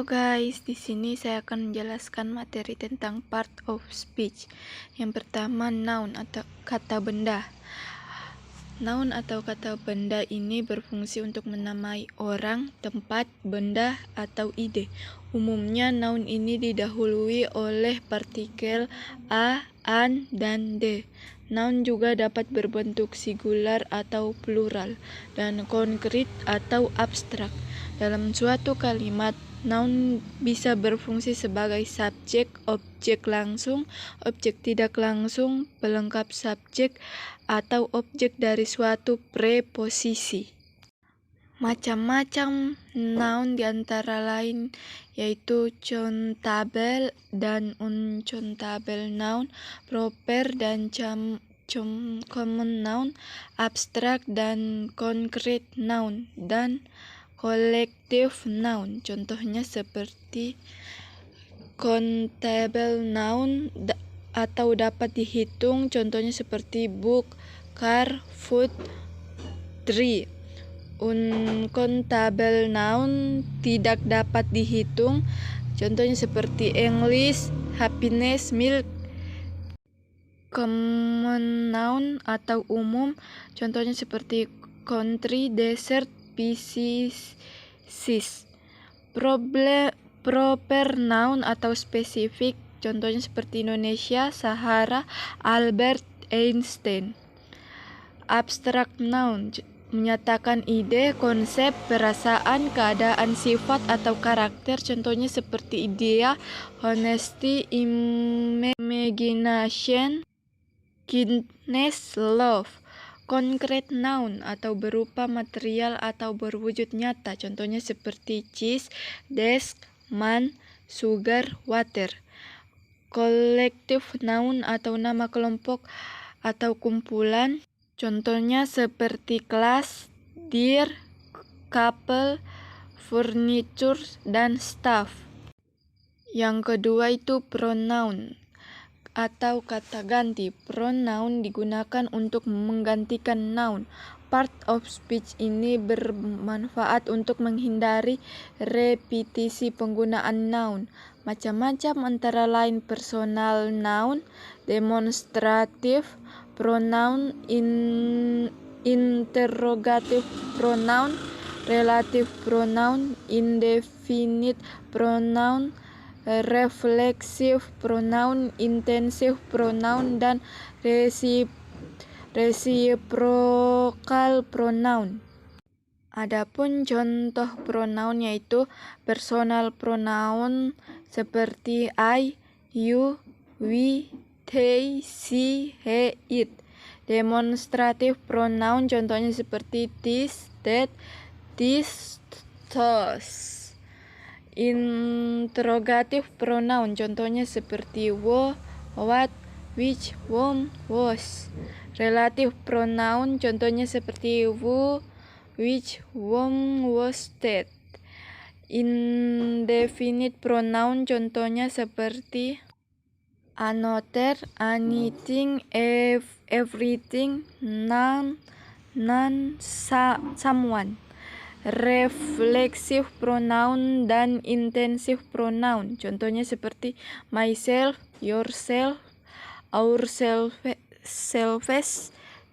guys, di sini saya akan menjelaskan materi tentang part of speech. Yang pertama, noun atau kata benda. Noun atau kata benda ini berfungsi untuk menamai orang, tempat, benda, atau ide. Umumnya noun ini didahului oleh partikel a, an, dan de. Noun juga dapat berbentuk singular atau plural, dan konkret atau abstrak. Dalam suatu kalimat, noun bisa berfungsi sebagai subjek, objek langsung, objek tidak langsung, pelengkap subjek, atau objek dari suatu preposisi. Macam-macam noun diantara lain yaitu countable dan uncountable noun, proper dan common noun, abstract dan concrete noun, dan collective noun. Contohnya seperti countable noun atau dapat dihitung, contohnya seperti book, car, food, tree. Uncountable noun tidak dapat dihitung, contohnya seperti English, happiness, milk. Common noun atau umum, contohnya seperti country, desert, species. Proper noun atau spesifik, contohnya seperti Indonesia, Sahara, Albert Einstein. Abstract noun menyatakan ide, konsep, perasaan, keadaan, sifat, atau karakter, contohnya seperti idea, honesty, imagination, kindness, love. Concrete noun atau berupa material atau berwujud nyata, contohnya seperti cheese, desk, man, sugar, water. Collective noun atau nama kelompok atau kumpulan, contohnya seperti kelas, deer, couple, furniture, dan staff. Yang kedua itu pronoun atau kata ganti. Pronoun digunakan untuk menggantikan noun. Part of speech ini bermanfaat untuk menghindari repetisi penggunaan noun. Macam-macam antara lain personal noun, demonstrative pronoun, interrogative pronoun, relative pronoun, indefinite pronoun, reflexive pronoun, intensive pronoun, dan reciprocal pronoun. Adapun contoh pronoun yaitu personal pronoun seperti I, you, we, they, she, he, it. Demonstrative pronoun contohnya seperti this, that, this, those. Interrogative pronoun contohnya seperti what, which, whom, was. Relative pronoun contohnya seperti who, which, whom, was, that. Indefinite pronoun contohnya seperti another, anything, everything, none, someone. Reflexive pronoun dan intensive pronoun, contohnya seperti myself, yourself, ourselves,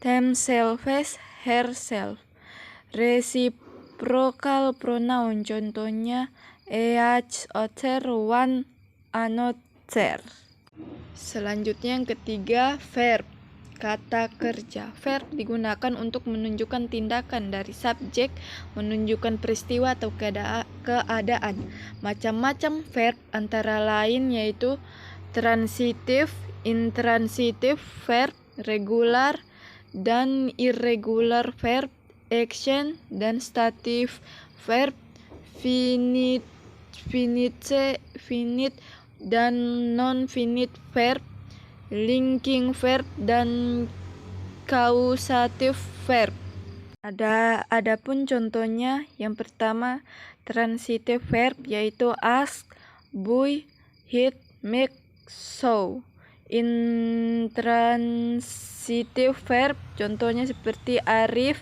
themselves, herself. Reciprocal pronoun, contohnya each other, one another. Selanjutnya yang ketiga, verb. Kata kerja. Verb digunakan untuk menunjukkan tindakan dari subjek, menunjukkan peristiwa atau keadaan. Macam-macam verb antara lain yaitu transitive, intransitive verb, regular dan irregular verb, action dan stative verb, finite dan non-finite verb, linking verb dan causative verb. Adapun contohnya, yang pertama transitive verb yaitu ask, buy, hit, make, show. Intransitive verb contohnya seperti Arif,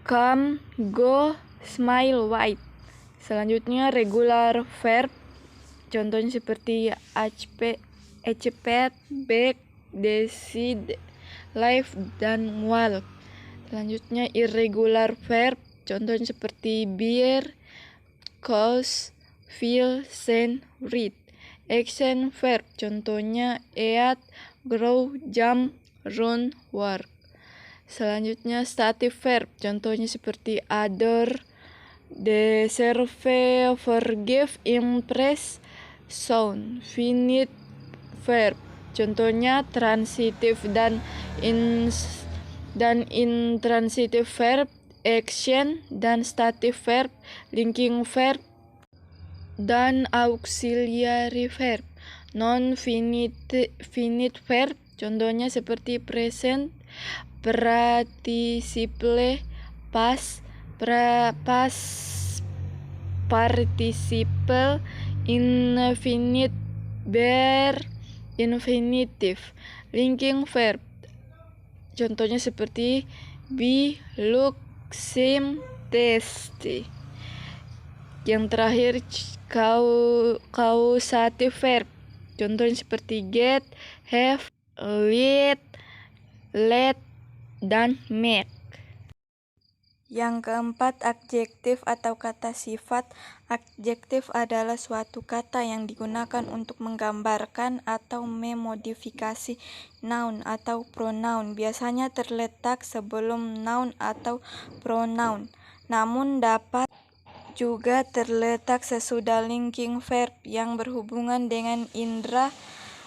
come, go, smile, white. Selanjutnya regular verb, contohnya seperti expect, bake, decide, live, dan walk. Selanjutnya irregular verb, contohnya seperti bear, cause, feel, send, read. Action verb, contohnya eat, grow, jump, run, work. Selanjutnya stative verb, contohnya seperti adore, deserve, forgive, impress, sound. Finite verb, contohnya transitive dan intransitive verb, action dan stative verb, linking verb, dan auxiliary verb. Non-finite verb, contohnya seperti present, participle, past, participle, infinite, bare, infinitive. Linking verb, contohnya seperti be, look, seem, tasty. Yang terakhir causative verb, contohnya seperti get, have, lead, let, dan make. Yang keempat, adjektif atau kata sifat. Adjektif adalah suatu kata yang digunakan untuk menggambarkan atau memodifikasi noun atau pronoun. Biasanya terletak sebelum noun atau pronoun, namun dapat juga terletak sesudah linking verb yang berhubungan dengan indera.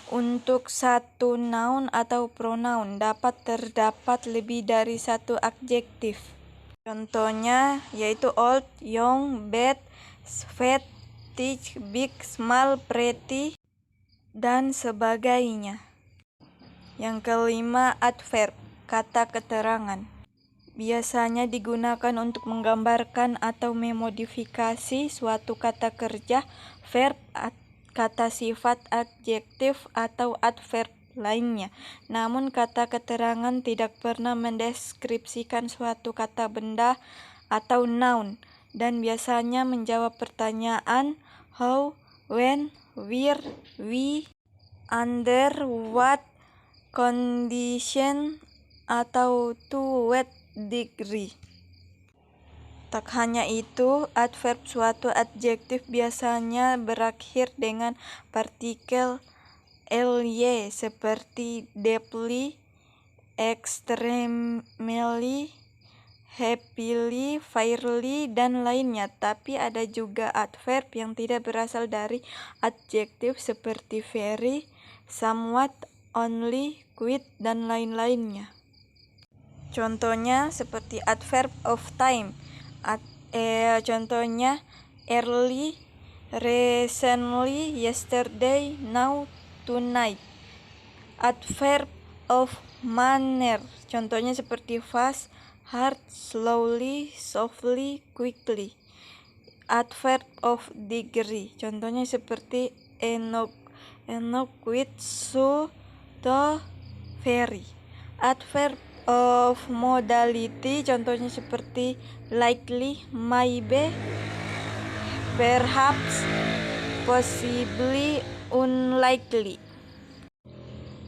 Untuk satu noun atau pronoun dapat terdapat lebih dari satu adjektif. Contohnya yaitu old, young, bad, fat, thick, big, small, pretty, dan sebagainya. Yang kelima, adverb, kata keterangan. Biasanya digunakan untuk menggambarkan atau memodifikasi suatu kata kerja, verb, kata sifat, adjektif, atau adverb lainnya. Namun kata keterangan tidak pernah mendeskripsikan suatu kata benda atau noun, dan biasanya menjawab pertanyaan how, when, where, why, under what condition, atau to what degree. Tak hanya itu, adverb suatu adjektif biasanya berakhir dengan partikel ly seperti deeply, extremely, happily, fairly, dan lainnya. Tapi ada juga adverb yang tidak berasal dari adjektif seperti very, somewhat, only, quite, dan lain-lainnya. Contohnya seperti adverb of time. Contohnya early, recently, yesterday, now, tonight. Adverb of manner, contohnya seperti fast, hard, slowly, softly, quickly. Adverb of degree, contohnya seperti enough, with, so, to, very. Adverb of modality, contohnya seperti likely, maybe, perhaps, possibly, unlikely.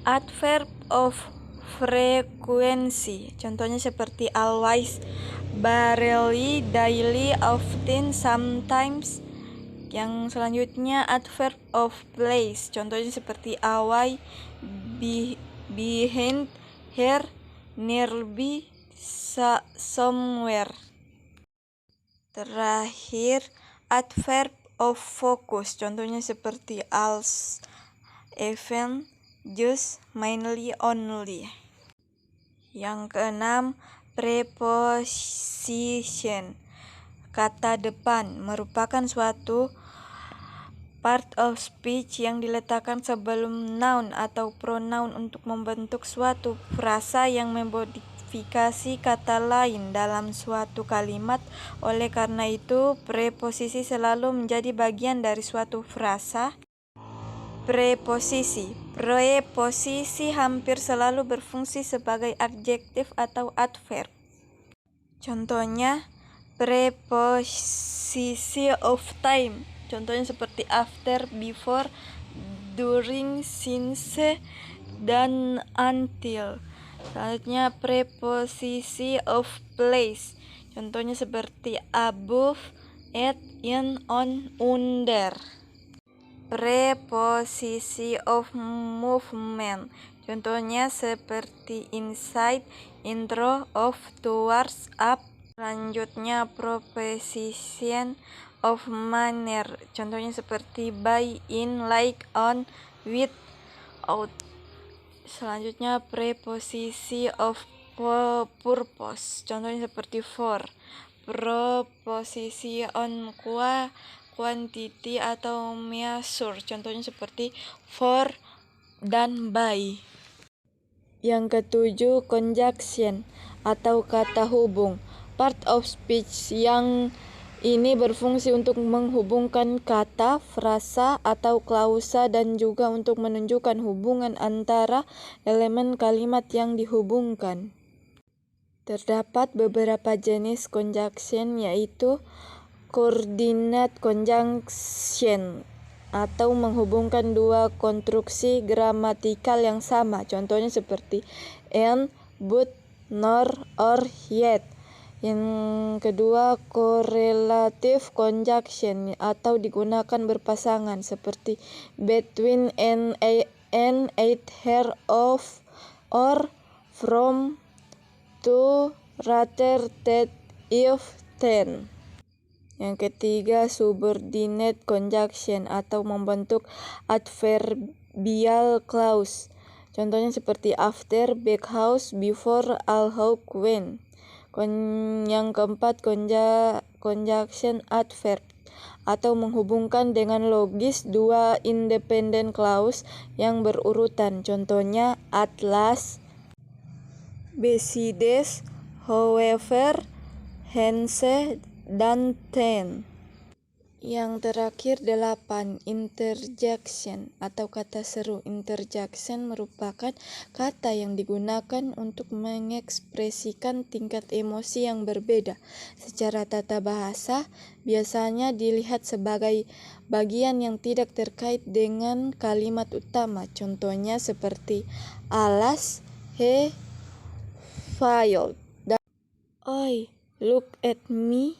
Adverb of frequency, contohnya seperti always, barely, daily, often, sometimes. Yang selanjutnya adverb of place, contohnya seperti away, behind, here, nearby, somewhere. Terakhir, adverb of focus, contohnya seperti als, even, just, mainly, only. Yang keenam, preposition, kata depan, merupakan suatu part of speech yang diletakkan sebelum noun atau pronoun untuk membentuk suatu frasa yang memodifikasi kata lain dalam suatu kalimat. Oleh karena itu, preposisi selalu menjadi bagian dari suatu frasa. Preposisi hampir selalu berfungsi sebagai adjektif atau adverb. Contohnya, preposisi of time. Contohnya seperti after, before, during, since, dan until. Selanjutnya preposisi of place. Contohnya seperti above, at, in, on, under. Preposisi of movement. Contohnya seperti inside, intro, of, towards, up. Selanjutnya preposition of manner. Contohnya seperti by, in, like, on, with, out. Selanjutnya preposisi of purpose. Contohnya seperti for. Preposisi on quantity atau measure. Contohnya seperti for dan by. Yang ketujuh, conjunction atau kata hubung. Part of speech yang ini berfungsi untuk menghubungkan kata, frasa, atau klausa dan juga untuk menunjukkan hubungan antara elemen kalimat yang dihubungkan. Terdapat beberapa jenis conjunction, yaitu coordinate conjunction atau menghubungkan dua konstruksi gramatikal yang sama. Contohnya seperti and, but, nor, or, yet. Yang kedua, correlative conjunction atau digunakan berpasangan seperti between and at, her, of, or, from, to, rather, that, if, then. Yang ketiga, subordinate conjunction atau membentuk adverbial clause. Contohnya seperti after, because, before, although, when. Yang keempat, conjunction adverb atau menghubungkan dengan logis dua independent clause yang berurutan. Contohnya at last, besides, however, hence, dan then. Yang terakhir 8, interjection atau kata seru. Interjection merupakan kata yang digunakan untuk mengekspresikan tingkat emosi yang berbeda. Secara tata bahasa, biasanya dilihat sebagai bagian yang tidak terkait dengan kalimat utama. Contohnya seperti alas, he failed, dan oi, look at me.